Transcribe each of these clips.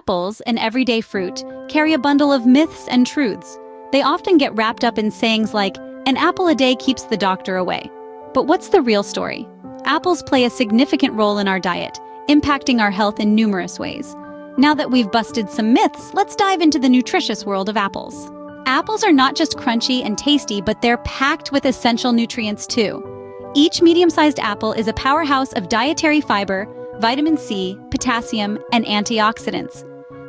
Apples, an everyday fruit, carry a bundle of myths and truths. They often get wrapped up in sayings like, "An apple a day keeps the doctor away." But what's the real story? Apples play a significant role in our diet, impacting our health in numerous ways. Now that we've busted some myths, let's dive into the nutritious world of apples. Apples are not just crunchy and tasty, but they're packed with essential nutrients too. Each medium-sized apple is a powerhouse of dietary fiber, vitamin C, potassium, and antioxidants.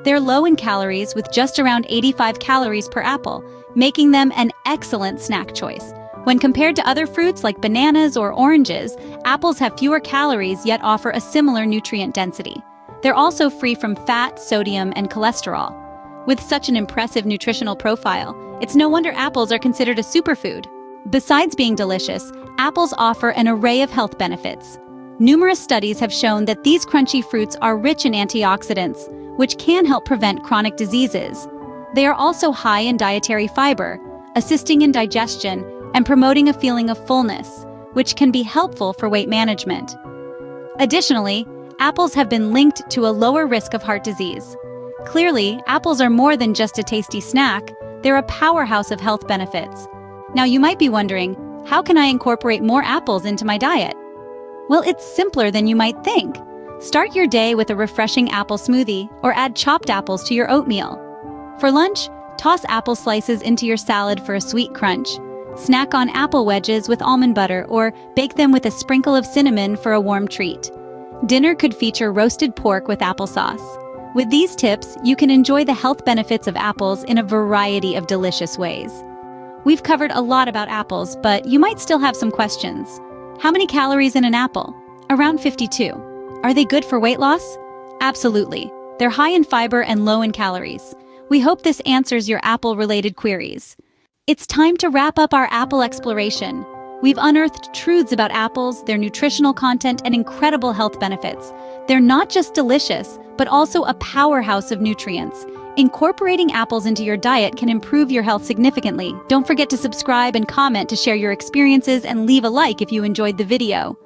They're low in calories with just around 85 calories per apple, making them an excellent snack choice. When compared to other fruits like bananas or oranges, apples have fewer calories yet offer a similar nutrient density. They're also free from fat, sodium, and cholesterol. With such an impressive nutritional profile, it's no wonder apples are considered a superfood. Besides being delicious, apples offer an array of health benefits. Numerous studies have shown that these crunchy fruits are rich in antioxidants, which can help prevent chronic diseases. They are also high in dietary fiber, assisting in digestion and promoting a feeling of fullness, which can be helpful for weight management. Additionally, apples have been linked to a lower risk of heart disease. Clearly, apples are more than just a tasty snack, they're a powerhouse of health benefits. Now you might be wondering, how can I incorporate more apples into my diet? Well, it's simpler than you might think. Start your day with a refreshing apple smoothie or add chopped apples to your oatmeal. For lunch, toss apple slices into your salad for a sweet crunch. Snack on apple wedges with almond butter or bake them with a sprinkle of cinnamon for a warm treat. Dinner could feature roasted pork with applesauce. With these tips, you can enjoy the health benefits of apples in a variety of delicious ways. We've covered a lot about apples, but you might still have some questions. How many calories in an apple? Around 52. Are they good for weight loss? Absolutely. They're high in fiber and low in calories. We hope this answers your apple-related queries. It's time to wrap up our apple exploration. We've unearthed truths about apples, their nutritional content, and incredible health benefits. They're not just delicious, but also a powerhouse of nutrients. Incorporating apples into your diet can improve your health significantly. Don't forget to subscribe and comment to share your experiences and leave a like if you enjoyed the video.